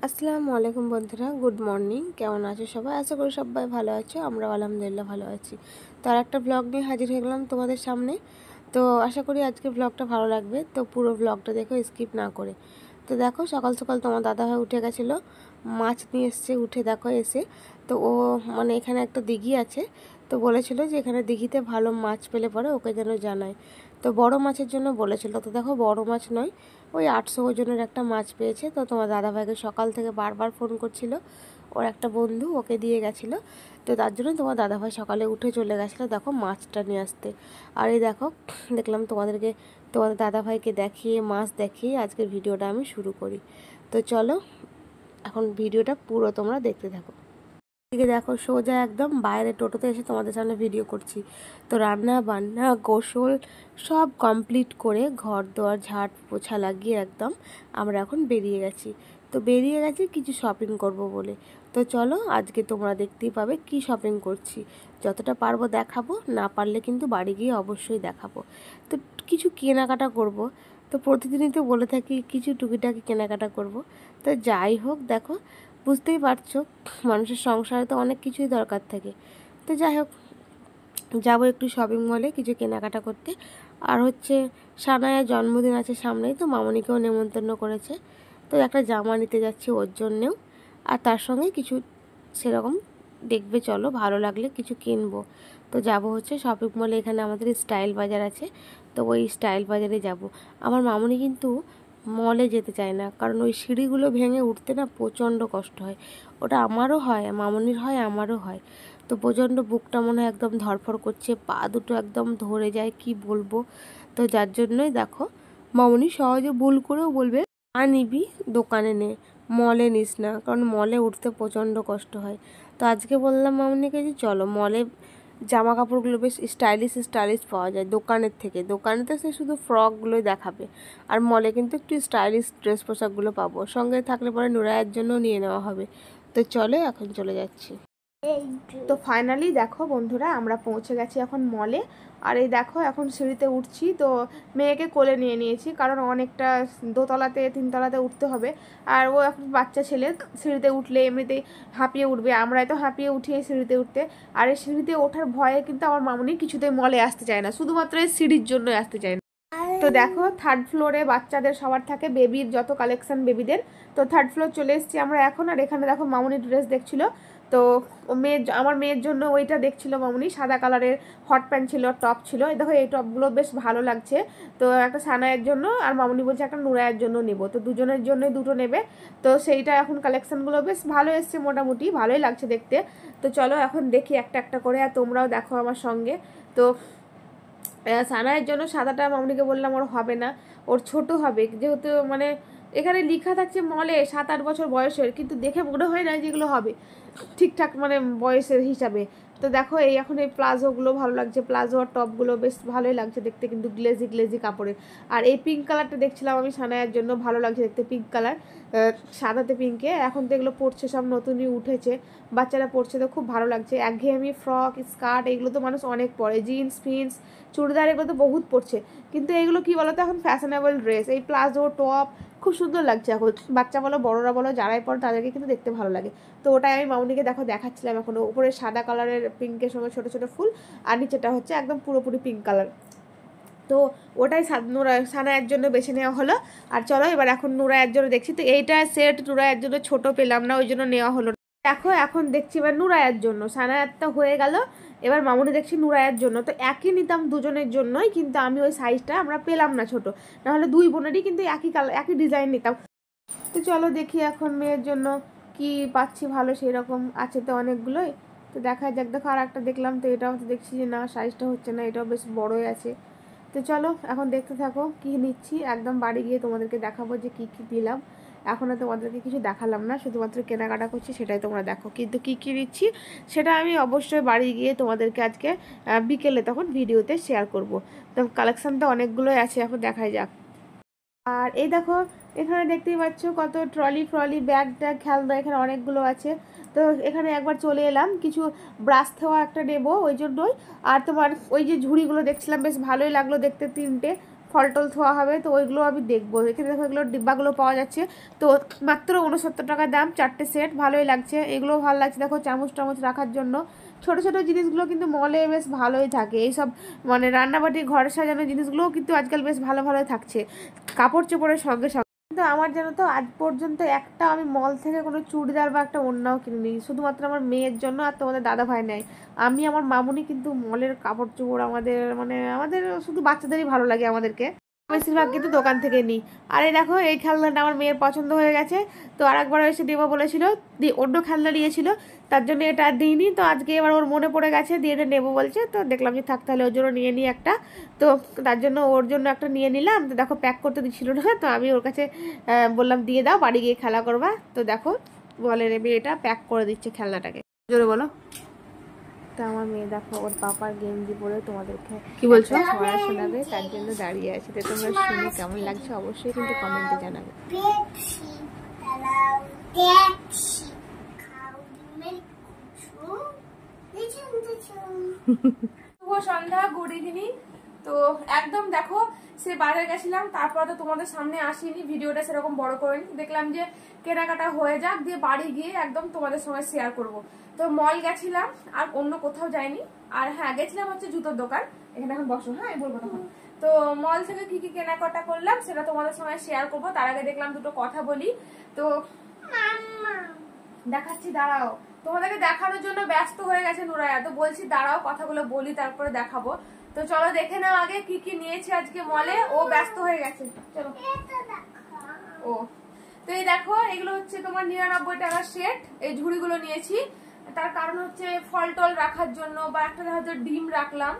আসসালামু আলাইকুম বন্ধুরা, গুড মর্নিং। কেমন আছো সবাই? আশা করি সবাই ভালো আছো। আমরা আলহামদুলিল্লাহ ভালো আছি। তো আর একটা ব্লগ নিয়ে হাজির হয়ে গেলাম তোমাদের সামনে। তো আশা করি আজকে ব্লগটা ভালো লাগবে, তো পুরো ব্লগটা দেখো, স্কিপ না করে। তো দেখো, সকাল সকাল তোমার দাদাভাই উঠে গেছিলো, মাছ নিয়ে এসছে। উঠে দেখো এসে তো ও মানে এখানে একটা দিঘি আছে, তো বলেছিল যে এখানে দিঘিতে ভালো মাছ পেলে পরে ওকে যেন জানায়। তো বড় মাছের জন্য বলেছিল। তো দেখো, বড় মাছ নয়, ওই 800 ওজনের একটা মাছ পেয়েছে। তো তোমার দাদাভাইকে সকাল থেকে বারবার ফোন করছিল, ওর একটা বন্ধু ওকে দিয়ে গেছিলো। তো তার জন্য তোমার দাদাভাই সকালে উঠে চলে গেছিলো দেখো মাছটা নিয়ে আসতে। আর এই দেখো, দেখলাম তোমাদের দাদাভাইকে দেখিয়ে, মাছ দেখিয়ে আজকের ভিডিওটা আমি শুরু করি। তো চলো, এখন ভিডিওটা পুরো তোমরা দেখতে থাকো। এদিকে দেখো, সোজা একদম বাইরে টোটোতে এসে তোমাদের সামনে ভিডিও করছি। তো রান্না বান্না গোসল সব কমপ্লিট করে ঘর দোয়ার ঝাড় পোছা লাগিয়ে একদম আমরা এখন বেরিয়ে গেছি। তো বেরিয়ে গেছি কিছু শপিং করব বলে। তো চলো, আজকে তোমরা দেখতেই পাবে কি শপিং করছি। যতটা পারবো দেখাবো, না পারলে কিন্তু বাড়ি গিয়ে অবশ্যই দেখাবো। তো কিছু কেনাকাটা করব। তো প্রতিদিনই তো বলে থাকি কিছু টুকিটাকি কেনাকাটা করব। তো যাই হোক, দেখো বুঝতেই পারছো, মানুষের সংসারে তো অনেক কিছুই দরকার থাকে। তো যাই হোক, যাবো একটু শপিং মলে কিছু কেনাকাটা করতে। আর হচ্ছে সানায়ার জন্মদিন আছে সামনেই, তো মামনিকেও নেমন্তন্ন করেছে। তো একটা জামা নিতে যাচ্ছি ওর জন্যেও, আর তার সঙ্গে কিছু সেরকম দেখবে, চলো ভালো লাগলে কিছু কিনবো। তো যাব হচ্ছে শপিং মলে, এখানে আমাদের স্টাইল বাজার আছে, তো ওই স্টাইল বাজারে যাব। আমার মামনি কিন্তু মলে যেতে চায় না, কারণ ওই সিঁড়িগুলো ভেঙে উঠতে না প্রচণ্ড কষ্ট হয়। ওটা আমারও হয়, মামনির হয়, আমারও হয়। তো প্রচণ্ড বুকটা মনে হয় একদম ধরফর করছে, পা দুটো একদম ধরে যায়, কি বলবো। তো যার জন্যই দেখো, মামনি সহজে ভুল করেও বলবে নিবি দোকানে নে, মলে নিস না, কারণ মলে উঠতে প্রচণ্ড কষ্ট হয়। তো আজকে বললাম মামনিকে যে চলো মলে, জামা কাপড়গুলো বেশ স্টাইলিশ স্টাইলিশ পাওয়া যায় দোকানের থেকে। দোকানে তো সে শুধু ফ্রকগুলোই দেখাবে, আর মলে কিন্তু একটু স্টাইলিশ ড্রেস পোশাকগুলো পাবো। সঙ্গে থাকলে পরে নুরায়ের জন্য নিয়ে নেওয়া হবে। তো চলো, এখন চলে যাচ্ছি। তো ফাইনালি দেখো বন্ধুরা, আমরা পৌঁছে গেছি এখন মলে। আর এই দেখো, এখন সিঁড়িতে উঠছি। তো মেয়েকে কোলে নিয়ে নিয়েছি, কারণ অনেকটা দোতলাতে তিনতলাতে উঠতে হবে। আর ও এখন বাচ্চা ছেলে, সিঁড়িতে উঠলে এমনিতেই হাঁপিয়ে উঠবে। আমরাই তো হাঁপিয়ে উঠি এই সিঁড়িতে উঠতে। আর এই সিঁড়িতে ওঠার ভয়ে কিন্তু আমার মামুনি কিছুতেই মলে আসতে চায় না, শুধুমাত্র এই সিঁড়ির জন্য আসতে চায় না। তো দেখো, থার্ড ফ্লোরে বাচ্চাদের সবার থাকে, বেবির যত কালেকশন বেবিদের। তো থার্ড ফ্লোর চলে এসেছি আমরা এখন। আর এখানে দেখো মামুনি ড্রেস দেখছিল। তো আমার মেয়ের জন্য ওইটা দেখছিল মামুনি, সাদা কালারের হট প্যান্ট ছিল, টপ ছিল। এই দেখো, এই টপগুলো বেশ ভালো লাগছে। তো একটা সানায়ের জন্য, আর মামুনি বলছে একটা নুরায়ের জন্য নেব। তো দুজনের জন্যই দুটো নেবে। তো সেইটা এখন কালেকশনগুলো বেশ ভালো এসছে, মোটামুটি ভালোই লাগছে দেখতে। তো চলো এখন দেখি একটা একটা করে, আর তোমরাও দেখো আমার সঙ্গে। তো সানায়ের জন্য সাদাটা মামনিকে বললাম ওর হবে না, ওর ছোট হবে, যেহেতু মানে এখানে লেখা থাকছে মলে 7-8 বছর বয়সের, কিন্তু দেখে মনে হয় না যেগুলো হবে ঠিকঠাক মানে বয়সের হিসাবে। তো দেখো, এই এখন এই প্লাজোগুলো ভালো লাগছে, প্লাজো আর টপগুলো বেশ ভালোই লাগছে দেখতে, কিন্তু গ্লেজি গ্লেজি কাপড়ের। আর এই পিঙ্ক কালারটা দেখছিলাম আমি সানায়ের জন্য, ভালো লাগছে দেখতে পিঙ্ক কালার, সাদাতে পিঙ্কে। এখন তো এগুলো পরছে, সব নতুনই উঠেছে, বাচ্চারা পরছে, তো খুব ভালো লাগছে। একঘেয়েমি ফ্রক স্কার্ট এগুলো তো মানুষ অনেক পরে, জিন্স ফিন্স চুড়িদার এগুলো তো বহুত পরছে, কিন্তু এগুলো কি বলতো এখন ফ্যাশনেবল ড্রেস। এই প্লাজো টপ খুব সুন্দর লাগছে এখন, বাচ্চা বলো বড়রা বলো যারাই পড়ে তাদেরকে কিন্তু দেখতে ভালো লাগে। তো ওটাই আমি মামুনিকে দেখো দেখাচ্ছিলাম। এখন উপরে সাদা কালারের পিঙ্কের সঙ্গে ছোটো ছোটো ফুল, আর নিচেটা হচ্ছে একদম পুরোপুরি পিঙ্ক কালার। তো ওটাই সানায়ের জন্য বেছে নেওয়া হলো। আর চলো এবার এখন নুরায়ের জন্য দেখছি। তো এইটা সেট নুরায়ের জন্য ছোট পেলাম না, ওই জন্য নেওয়া হলো। দেখো এখন দেখছি এবার নুরায়ের জন্য, সানায়ারটা হয়ে গেল, এবার মামুনি দেখছি নুরায়ের জন্য। তো একই নিতাম দুজনের জন্যই, কিন্তু আমি ওই সাইজটা আমরা পেলাম না ছোট, নাহলে দুই বোনেরই কিন্তু একই কালার একই ডিজাইন নিতাম। তো চলো দেখি এখন মেয়ের জন্য কি পাচ্ছি ভালো, সেই রকম আছে তো অনেকগুলোই। তো দেখা যাক। দেখো আর একটা দেখলাম, তো এটাও তো দেখছি যে না সাইজটা হচ্ছে না, এটাও বেশ বড়ই আছে। তো চলো এখন দেখতে থাকো কি নিচ্ছি, একদম বাড়ি গিয়ে তোমাদেরকে দেখাবো যে কী কী দিলাম। এখন তোমাদেরকে কিছু দেখালাম না, শুধুমাত্র কেনাকাটা করছি সেটাই তোমরা দেখো, কিন্তু কী কী নিচ্ছি সেটা আমি অবশ্যই বাড়ি গিয়ে তোমাদেরকে আজকে বিকেলে তখন ভিডিওতে শেয়ার করব। তো কালেকশান তো অনেকগুলোই আছে, এখন দেখাই যাক। আর এই দেখো, এখানে দেখতেই পাচ্ছ কত ট্রলি ফ্রলি ব্যাগ ট্যাগ খেলনা, এখানে অনেকগুলো আছে। তো এখানে একবার চলে এলাম, কিছু ব্রাশ থেওয়া একটা নেবো ওই জন্যই। আর তোমার ওই যে ঝুড়িগুলো দেখছিলাম বেশ ভালোই লাগলো দেখতে, 3টে ফল টল ধোয়া হবে, তো ওইগুলো আমি দেখবো। এখানে দেখো এগুলো ডিব্বাগুলো পাওয়া যাচ্ছে, তো মাত্র 69 টাকা দাম, 4টে সেট, ভালোই লাগছে। এগুলোও ভালো লাগছে, দেখো চামচ টামচ রাখার জন্য। ছোটো ছোটো জিনিসগুলো কিন্তু মলে বেশ ভালোই থাকে, এইসব মানে রান্নাবাটি ঘর সাজানোর জিনিসগুলোও কিন্তু আজকাল বেশ ভালো ভালোই থাকছে কাপড় চোপড়ের সঙ্গে সঙ্গে। কিন্তু আমার জানো তো আজ পর্যন্ত একটা আমি মল থেকে কোনো চুড়িদার বা একটা ওড়নাও কিনিনি, শুধুমাত্র আমার মেয়ের জন্য আর তোমাদের দাদা ভাই নেয়। আমি আমার মামুনি কিন্তু মলের কাপড় চোপড় আমাদের শুধু বাচ্চাদেরই ভালো লাগে আমাদেরকে, বেশিরভাগ কিন্তু দোকান থেকে নিই। আর এই দেখো এই খেলনাটা আমার মেয়ের পছন্দ হয়ে গেছে, তো আরেকবার এসে দেবো বলেছিল, অন্য খেলনা নিয়েছিল, তার জন্য এটা আর দিইনি। তো আজকে এবার ওর মনে পড়ে গেছে, দিয়ে এটা নেবো বলছে, তো দেখলাম যে থাক তাহলে ওর জন্য নিয়ে নিই একটা। তো তার জন্য ওর জন্য একটা নিয়ে নিলাম। তো দেখো প্যাক করতে দিচ্ছিল না, তো আমি ওর কাছে বললাম দিয়ে দাও, বাড়ি গিয়ে খেলা করবা। তো দেখো বলে নেবে এটা প্যাক করে দিচ্ছে খেলনাটাকে। জোরে বলো। তো আমার মেয়ে দেখো ওর পাপার গেঞ্জি পরে তোমাদেরকে কি বলছো ছড়া শোনাবে, তার জন্য দাঁড়িয়ে আছে। তো তোমরা শুনে কেমন লাগছে অবশ্যই কিন্তু কমেন্টে জানাবে। শুভ সন্ধ্যা, গুড ইভিনিং। তো একদম দেখো সে বাজার গেছিলাম, তারপর তো তোমাদের সামনে আসিনি, ভিডিওটা সেরকম বড় করিনি। দেখলাম যে কেনাকাটা হয়ে যাক, দিয়ে বাড়ি গিয়ে একদম তোমাদের সঙ্গে শেয়ার করব। তো মল গেছিলাম, আর অন্য কোথাও যাইনি। আর হ্যাঁ গেছিলাম হচ্ছে জুতোর দোকান, এখানে এখন বসো, হ্যাঁ বলবো তখন। তো মল থেকে কি কি কেনাকাটা করলাম সেটা তোমাদের সঙ্গে শেয়ার করব। তার আগে দেখলাম দুটো কথা বলি, তো দেখাচ্ছি, দাঁড়াও। তোমাদেরকে দেখানোর জন্য ব্যস্ত হয়ে গেছে নুরায়া, তো বলছি দাঁড়াও কথাগুলো বলি তারপরে দেখাবো। তো চলো দেখে নাও আগে কি কি নিয়েছি আজকে মলে, ও ব্যস্ত হয়ে গেছে। চলো ও, তো এই দেখো এগুলো হচ্ছে তোমার 99 টাকার সেট। এই ঝুড়িগুলো নিয়েছি, তার কারণ হচ্ছে ফল টল রাখার জন্য, বা একটা হয়তো ডিম রাখলাম।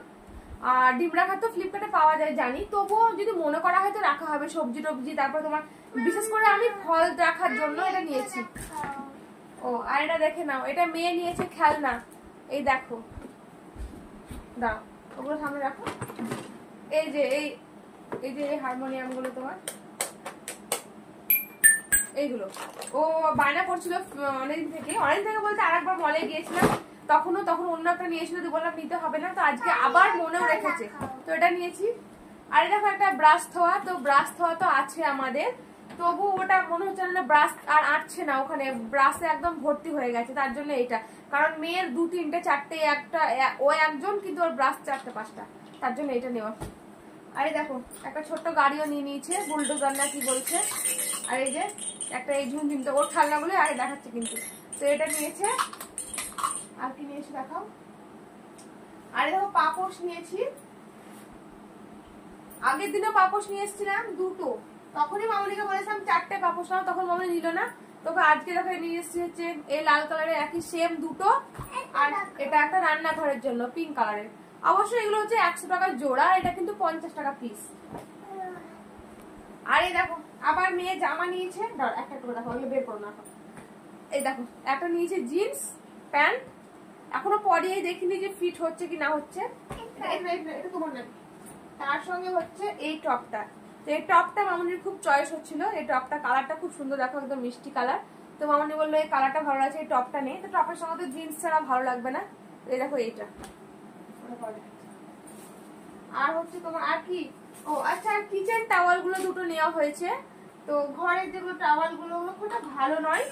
আর ডিম রাখার তো ফ্লিপকার্টে পাওয়া যায় জানি, তবুও যদি মনে করা হয় তো রাখা হবে সবজি টবজি। তারপর তোমার বিশেষ করে আমি ফল রাখার জন্য এটা নিয়েছি। ও আর এটা দেখে নাও, এটা মেয়ে নিয়েছে খেলনা, এই দেখো, দাও ওগুলো সামনে রাখো। এই যে এই হারমোনিয়াম গুলো তোমার, এইগুলো ও বায়না করছিল অনেকদিন থেকে বলতে আরেকবার মলে গিয়েছিলাম, তখন অন্য একটা নিয়েছিল, তো বললাম নিতে হবে না, তো আজকে আবার মনেও রেখেছে, তো এটা নিয়েছি। আর দেখো একটা ব্রাশ থোয়া, তো ব্রাশ থোয়া তো আছে আমাদের, তবু ওটা মনে হচ্ছে না ব্রাশ আর আটছে না, ওখানে ব্রাশে একদম ভর্তি হয়ে গেছে, তার জন্য এটা। কারণ মেয়ের 2, 3, 4টে, একটা ও একজন, কিন্তু ওর ব্রাশ 4টে 5টা, তার জন্য এটা নেওয়া। আরে দেখো একটা ছোট্ট গাড়িও নিয়ে নিয়েছে, বুলডোজার না কি বলছে। আর এই যে একটা এই ঝুমঝুম, তো ওর খেলনাগুলো আগে দেখাচ্ছে কিন্তু, তো এটা নিয়েছে। আর কি নিয়েছি দেখাও। আরে দেখো পাপোশ নিয়েছি, আগের দিনও পাপোশ নিয়ে এসেছিলাম দুটো, তখনই মামুনিকে বলেছিলাম 4টে পাপোশ নাও, তখন মামুনি নিল না। তোকে আজকে দেখো নিয়ে এসেছি হচ্ছে এই লাল কালারের একই সেম দুটো, আর এটা একটা রান্নাঘরের জন্য পিঙ্ক কালারের। অবশ্যই এগুলো হচ্ছে 100 টাকা জোড়া, এটা কিন্তু 50 টাকা পিস। আর এই দেখো আবার মেয়ে জামা নিয়েছে, দাঁড়া একটা করে দেখো, ওগুলো বের করো না। এই দেখো একটা নিয়েছে জিন্স প্যান্ট, এখনো পরিয়ে দেখিনি যে ফিট হচ্ছে কি না হচ্ছে। এটা তোমার না, তার সঙ্গে হচ্ছে এই টপটা। তো এই টপটা মামুনির খুব চয়েস হচ্ছিল, এই টপটা কালারটা খুব সুন্দর, দেখো একদম মিষ্টি কালার। তো মামুনি বললো এই কালারটা ভালো লাগছে, এই টপটা নেই। তো টপের সঙ্গে তো জিন্স ছাড়া ভালো লাগবে না, এই দেখো এইটা। আর হচ্ছে তোমার আর কি, ও আচ্ছা কিচেন টাওয়াল গুলো দুটো নেওয়া হয়েছে। তো ঘরের যেগুলো টাওয়াল গুলো খুব ভালো নয়,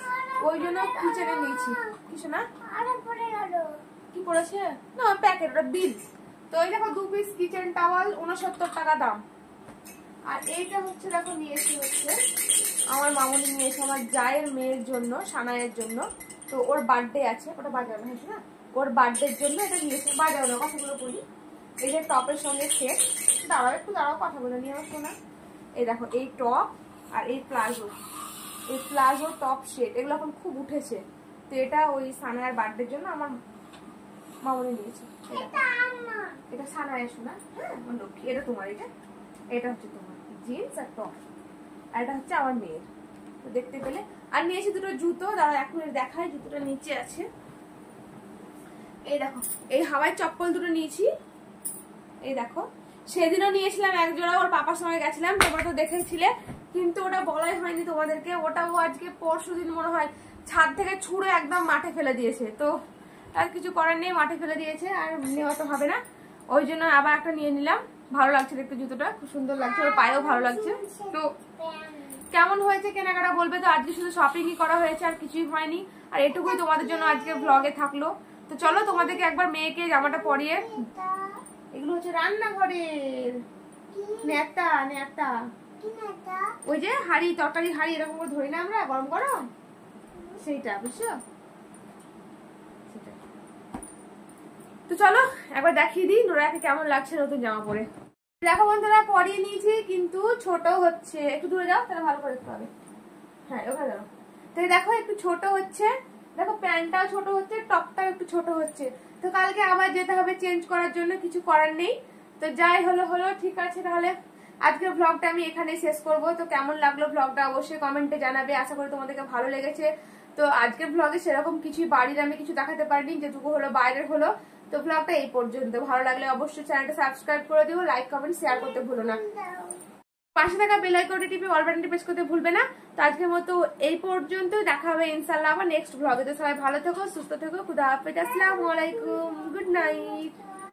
ওই জন্য কিচেনে নিয়েছি। কিছু না কি পড়েছে না প্যাকেট, ওটা বিল। তো এই দেখো 2 পিস কিচেন টাওয়াল, 69 টাকা দাম। আর এইটা হচ্ছে দেখো নিয়েছি হচ্ছে আমার মামুনি নিয়েছে আমার জায়ের মেয়ের জন্য, সানায়ের জন্য। তো ওর বার্থডে আছে, ওটা বাজানো হয়েছে না, ওর বার্থডের জন্য এটা নিয়েছে। বাজানো কথাগুলো বলি, এই যে টপের সঙ্গে সেট, দাঁড়াও একটু দাঁড়াও কথা বলে নিয়ে আসবো না। এই দেখো এই টপ আর এই প্লাজো, এই প্লাজো টপ সেট, এগুলো এখন খুব উঠেছে। তো এটা ওই সানায়ের বার্থডের জন্য আমার মামুনি নিয়েছে। এটা সানায় শোনা, হ্যাঁ লক্ষ্মী, এটা তোমার, এটা হচ্ছে তোমার জিন্স আর টপ, আর এটা হচ্ছে আমার মেয়ের। তো দেখতে পেলে। আর নিয়েছি দুটো জুতো, দাঁড়া এখন দেখায়, জুতোটা নিচে আছে। এই দেখো এই হাওয়াই চপ্পল দুটো নিয়েছি, এই দেখো। সেদিনও নিয়েছিলাম এক জোড়া, ওর পাপার সঙ্গে গেছিলাম, তোমরা তো দেখেছিলে, কিন্তু ওটা বলাই হয়নি তোমাদেরকে। ওটাও আজকে পরশুদিন মনে হয় ছাদ থেকে ছুঁড়ে একদম মাঠে ফেলে দিয়েছে, তো আর কিছু করার নেই, মাঠে ফেলে দিয়েছে, আর নেওয়া তো হবে না, ওই জন্য আবার একটা নিয়ে নিলাম। ভালো লাগছে দেখতে, জুতোটা খুব সুন্দর লাগছে, ওর পায়েও ভালো লাগছে। তো কেমন হয়েছে কেনাকাটা বলবে। তো আজকে শুধু শপিংই করা হয়েছে, আর কিছুই হয়নি। আর এটুকুই তোমাদের জন্য আজকে ব্লগে থাকলো। তো চলো তোমাদেরকে একবার মেয়েকে জামাটা পরিয়ে, এগুলো হচ্ছে রান্নাঘরের নেতা নেতা, ওই যে হাড়ি, তরকারি হাড়ি এরকম করে ধরি না আমরা গরম গরম, সেইটা বুঝছো। তো চলো একবার দেখিয়ে দিই নোরাকে কেমন লাগছে নতুন জামা পরে। দেখো বন্ধুরা পরিয়ে নিয়েছি, কিন্তু ছোট হচ্ছে। একটু দূরে যাও তাহলে ভালো করে দেখতে হবে। হ্যাঁ ওখানে যাও। তাই দেখো একটু ছোট হচ্ছে, দেখো প্যান্টটাও ছোট হচ্ছে, টপটাও একটু ছোট হচ্ছে। তো কালকে আবার যেতে হবে চেঞ্জ করার জন্য, কিছু করার নেই। তো যাই হলো হলো, ঠিক আছে তাহলে আজকের ভ্লগটা আমি এখানেই শেষ করব। তো কেমন লাগলো ভ্লগটা অবশ্যই কমেন্টে জানাবে, আশা করি তোমাদেরকে ভালো লেগেছে। তো আজকের ভ্লগে সেরকম কিছুই বাড়ির আমি কিছু দেখাতে পারিনি, যেটুকু হলো বাইরের হলো। তো ভ্লগটা এই পর্যন্ত, ভালো লাগলে অবশ্যই চ্যানেলটা সাবস্ক্রাইব করে দিও, লাইক কমেন্ট শেয়ার করতে ভুলো না, পাশে থাকা বেল আইকনটি টিপে অল বাটনটি প্রেস করতে ভুলবে না। তো আজকের মতো এই পর্যন্ত, দেখা হবে ইনশাআল্লাহ আবার নেক্সট ভ্লগে। তো সবাই ভালো থেকো, সুস্থ থেকো, খুদা হাফেজ, আসসালামু আলাইকুম, গুড নাইট।